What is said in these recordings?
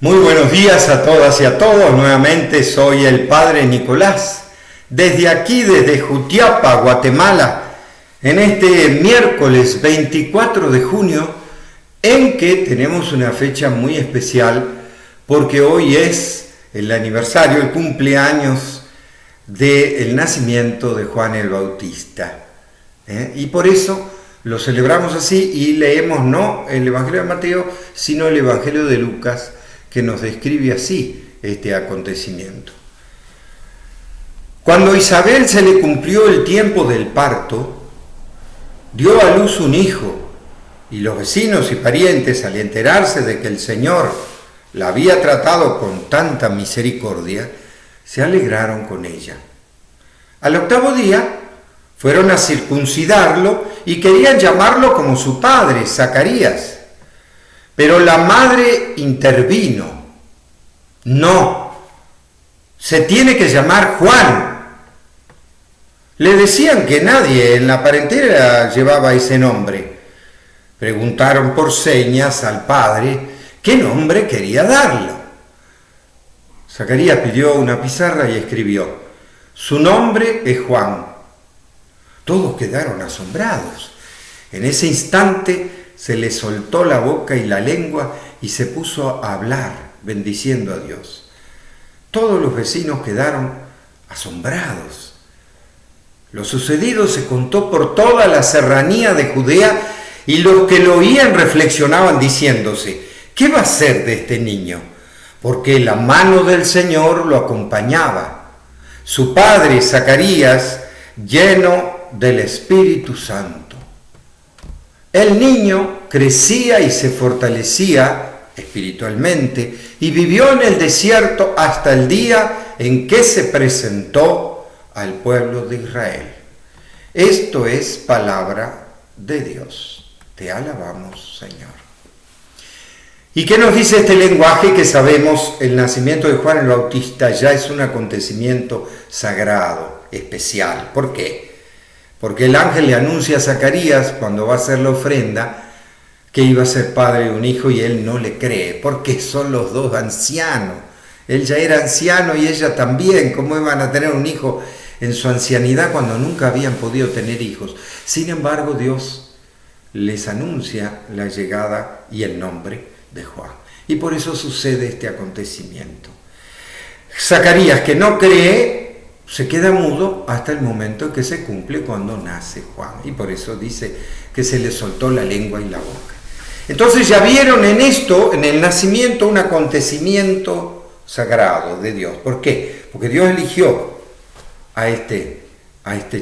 Muy buenos días a todas y a todos. Nuevamente soy el Padre Nicolás. Desde aquí, desde Jutiapa, Guatemala, en este miércoles 24 de junio, en que tenemos una fecha muy especial, porque hoy es el aniversario, el cumpleaños del nacimiento de Juan el Bautista. Y por eso lo celebramos así y leemos no el Evangelio de Mateo, sino el Evangelio de Lucas, que nos describe así este acontecimiento. Cuando a Isabel se le cumplió el tiempo del parto, dio a luz un hijo, y los vecinos y parientes, al enterarse de que el Señor la había tratado con tanta misericordia, se alegraron con ella. Al octavo día fueron a circuncidarlo y querían llamarlo como su padre, Zacarías. Pero la madre intervino. No, se tiene que llamar Juan. Le decían que nadie en la parentela llevaba ese nombre. Preguntaron por señas al padre qué nombre quería darlo. Zacarías pidió una pizarra y escribió: su nombre es Juan. Todos quedaron asombrados. En ese instante se le soltó la boca y la lengua y se puso a hablar, bendiciendo a Dios. Todos los vecinos quedaron asombrados. Lo sucedido se contó por toda la serranía de Judea y los que lo oían reflexionaban diciéndose: ¿qué va a ser de este niño? Porque la mano del Señor lo acompañaba. Su padre, Zacarías, lleno del Espíritu Santo. El niño crecía y se fortalecía espiritualmente y vivió en el desierto hasta el día en que se presentó al pueblo de Israel. Esto es palabra de Dios. Te alabamos, Señor. ¿Y qué nos dice este lenguaje? Que sabemos el nacimiento de Juan el Bautista ya es un acontecimiento sagrado, especial. ¿Por qué? Porque el ángel le anuncia a Zacarías, cuando va a hacer la ofrenda, que iba a ser padre de un hijo, y él no le cree, porque son los dos ancianos. Él ya era anciano y ella también. ¿Cómo iban a tener un hijo en su ancianidad cuando nunca habían podido tener hijos? Sin embargo, Dios les anuncia la llegada y el nombre de Juan. Y por eso sucede este acontecimiento. Zacarías, que no cree, se queda mudo hasta el momento en que se cumple cuando nace Juan. Y por eso dice que se le soltó la lengua y la boca. Entonces ya vieron en esto, en el nacimiento, un acontecimiento sagrado de Dios. ¿Por qué? Porque Dios eligió a este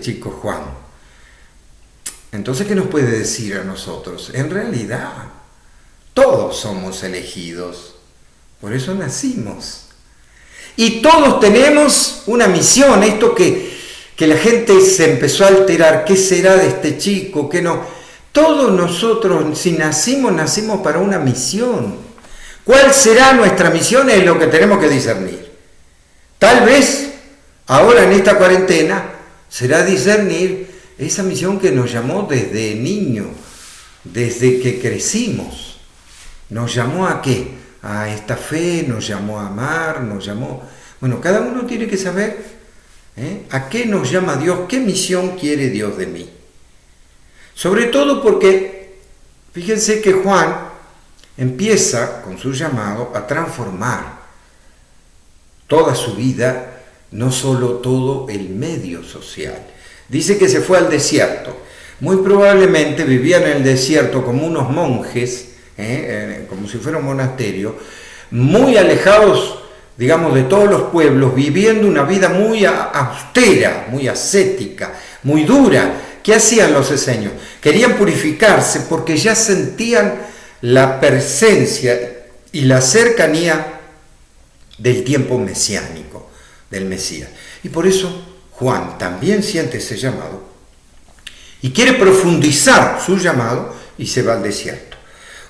chico Juan. Entonces, ¿qué nos puede decir a nosotros? En realidad, todos somos elegidos. Por eso nacimos. Y todos tenemos una misión. Esto que la gente se empezó a alterar. ¿Qué será de este chico? ¿Qué no? Todos nosotros, si nacimos para una misión. ¿Cuál será nuestra misión? Es lo que tenemos que discernir. Tal vez, ahora en esta cuarentena, será discernir esa misión que nos llamó desde niño, desde que crecimos. ¿Nos llamó a qué? A esta fe, nos llamó a amar, nos llamó... Bueno, cada uno tiene que saber a qué nos llama Dios, qué misión quiere Dios de mí. Sobre todo porque, fíjense que Juan empieza con su llamado a transformar toda su vida, no solo todo el medio social. Dice que se fue al desierto. Muy probablemente vivían en el desierto como unos monjes, como si fuera un monasterio, muy alejados, digamos, de todos los pueblos, viviendo una vida muy austera, muy ascética, muy dura. ¿Qué hacían los esenios? Querían purificarse porque ya sentían la presencia y la cercanía del tiempo mesiánico, del Mesías. Y por eso Juan también siente ese llamado y quiere profundizar su llamado y se va al desierto.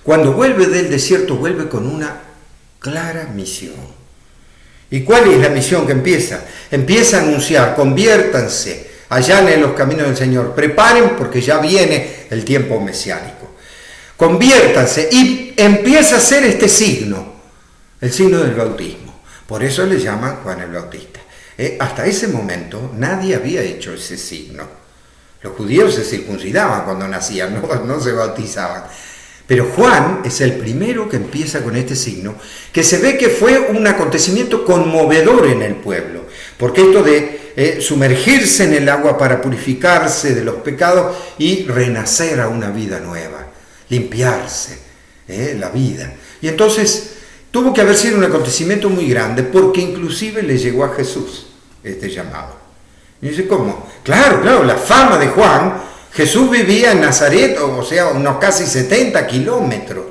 Cuando vuelve del desierto, vuelve con una clara misión. ¿Y cuál es la misión que empieza? Empieza a anunciar: conviértanse, allanen los caminos del Señor, preparen porque ya viene el tiempo mesiánico. Conviértanse, y empieza a hacer este signo. el signo del bautismo. Por eso le llaman Juan el Bautista. Hasta ese momento nadie había hecho ese signo. Los judíos se circuncidaban cuando nacían, no se bautizaban. Pero Juan es el primero que empieza con este signo, que se ve que fue un acontecimiento conmovedor en el pueblo, porque esto de sumergirse en el agua para purificarse de los pecados y renacer a una vida nueva, limpiarse la vida. Y entonces tuvo que haber sido un acontecimiento muy grande, porque inclusive le llegó a Jesús este llamado. Y dice, ¿cómo? Claro, la fama de Juan. Jesús vivía en Nazaret, o sea, unos casi 70 kilómetros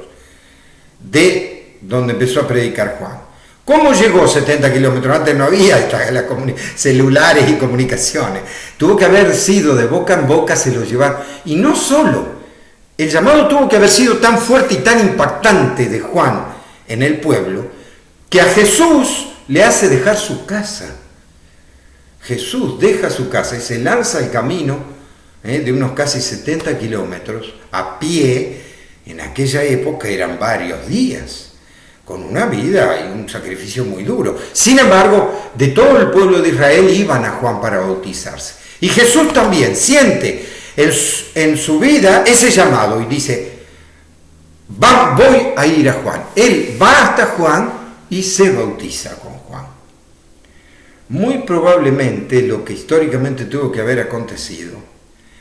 de donde empezó a predicar Juan. ¿Cómo llegó 70 kilómetros? Antes no había celulares y comunicaciones. Tuvo que haber sido de boca en boca, se lo llevaron. Y no solo, el llamado tuvo que haber sido tan fuerte y tan impactante de Juan en el pueblo, que a Jesús le hace dejar su casa. Jesús deja su casa y se lanza al camino de unos casi 70 kilómetros a pie. En aquella época eran varios días, con una vida y un sacrificio muy duro. Sin embargo, de todo el pueblo de Israel iban a Juan para bautizarse. Y Jesús también siente en su vida ese llamado y dice, voy a ir a Juan. Él va hasta Juan y se bautiza con Juan. Muy probablemente lo que históricamente tuvo que haber acontecido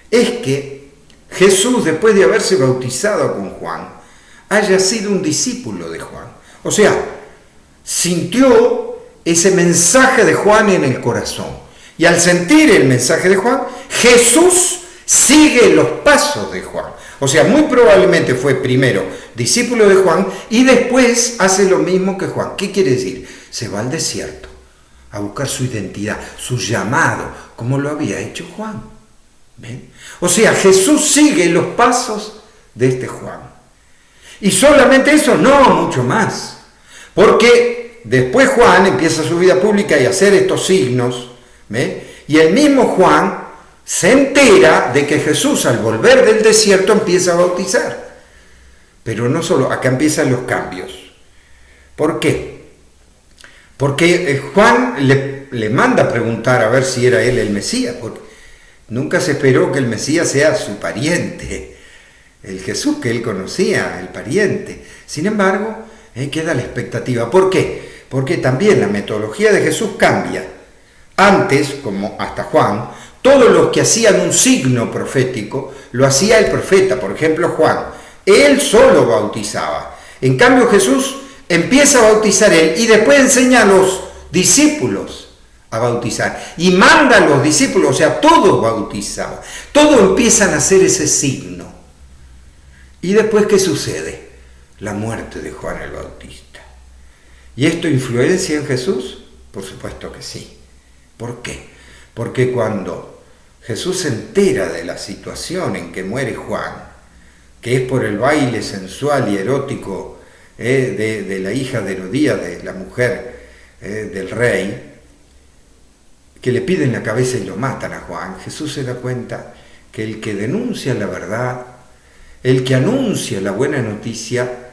es que Jesús, después de haberse bautizado con Juan, haya sido un discípulo de Juan. O sea, sintió ese mensaje de Juan en el corazón. Y al sentir el mensaje de Juan, Jesús sigue los pasos de Juan. O sea, muy probablemente fue primero discípulo de Juan y después hace lo mismo que Juan. ¿Qué quiere decir? Se va al desierto a buscar su identidad, su llamado, como lo había hecho Juan. ¿Ven? O sea, Jesús sigue los pasos de este Juan. Y solamente eso, no, mucho más. Porque después Juan empieza su vida pública y a hacer estos signos, ¿ven? Y el mismo Juan se entera de que Jesús, al volver del desierto, empieza a bautizar. Pero no solo, acá empiezan los cambios. ¿Por qué? Porque Juan le manda a preguntar a ver si era él el Mesías, porque nunca se esperó que el Mesías sea su pariente, el Jesús que él conocía, el pariente. Sin embargo, queda la expectativa. ¿Por qué? Porque también la metodología de Jesús cambia. Antes, como hasta Juan, todos los que hacían un signo profético, lo hacía el profeta. Por ejemplo, Juan, él solo bautizaba. En cambio, Jesús empieza a bautizar él y después enseña a los discípulos a bautizar. Y manda a los discípulos, o sea, todos bautizaban. Todos empiezan a hacer ese signo. ¿Y después qué sucede? La muerte de Juan el Bautista. ¿Y esto influencia en Jesús? Por supuesto que sí. ¿Por qué? Porque cuando Jesús se entera de la situación en que muere Juan, que es por el baile sensual y erótico de la hija de Herodías, de la mujer del rey, que le piden la cabeza y lo matan a Juan, Jesús se da cuenta que el que denuncia la verdad, el que anuncia la buena noticia,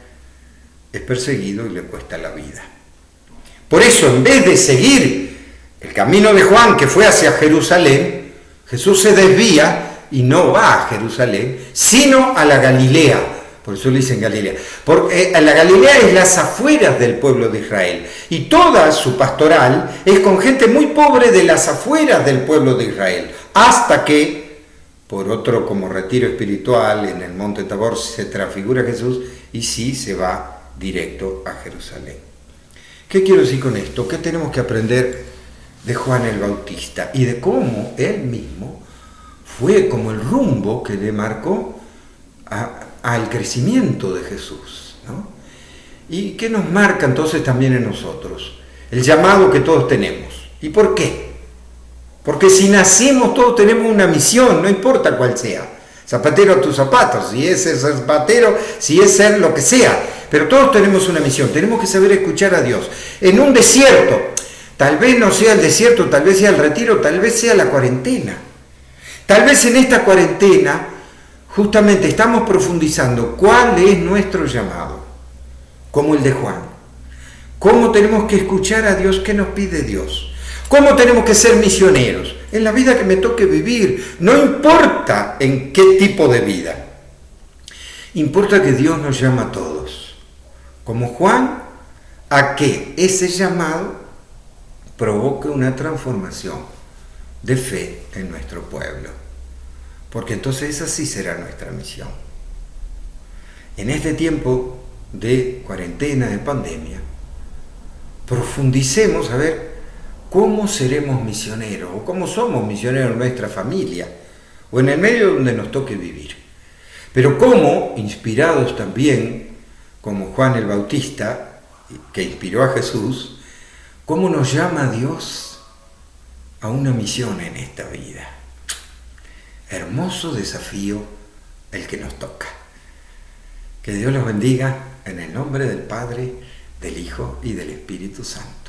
es perseguido y le cuesta la vida. Por eso, en vez de seguir el camino de Juan, que fue hacia Jerusalén, Jesús se desvía y no va a Jerusalén, sino a la Galilea. Por eso le dicen Galilea. Porque la Galilea es las afueras del pueblo de Israel. Y toda su pastoral es con gente muy pobre de las afueras del pueblo de Israel. Hasta que, por otro como retiro espiritual, en el monte Tabor se transfigura Jesús y sí se va directo a Jerusalén. ¿Qué quiero decir con esto? ¿Qué tenemos que aprender de Juan el Bautista? Y de cómo él mismo fue como el rumbo que le marcó al crecimiento de Jesús, ¿no? ¿Y qué nos marca entonces también en nosotros? El llamado que todos tenemos. ¿Y por qué? Porque si nacimos todos tenemos una misión, no importa cuál sea. Zapatero a tus zapatos, si es ser zapatero, si es ser lo que sea. Pero todos tenemos una misión, tenemos que saber escuchar a Dios. En un desierto, tal vez no sea el desierto, tal vez sea el retiro, tal vez sea la cuarentena. Tal vez en esta cuarentena justamente estamos profundizando cuál es nuestro llamado, como el de Juan. ¿Cómo tenemos que escuchar a Dios? ¿Qué nos pide Dios? ¿Cómo tenemos que ser misioneros? En la vida que me toque vivir, no importa en qué tipo de vida. Importa que Dios nos llama a todos, como Juan, a que ese llamado provoque una transformación de fe en nuestro pueblo. Porque entonces esa sí será nuestra misión. En este tiempo de cuarentena, de pandemia, profundicemos a ver cómo seremos misioneros o cómo somos misioneros en nuestra familia o en el medio donde nos toque vivir. Pero cómo, inspirados también, como Juan el Bautista, que inspiró a Jesús, cómo nos llama Dios a una misión en esta vida. Hermoso desafío el que nos toca. Que Dios los bendiga en el nombre del Padre, del Hijo y del Espíritu Santo.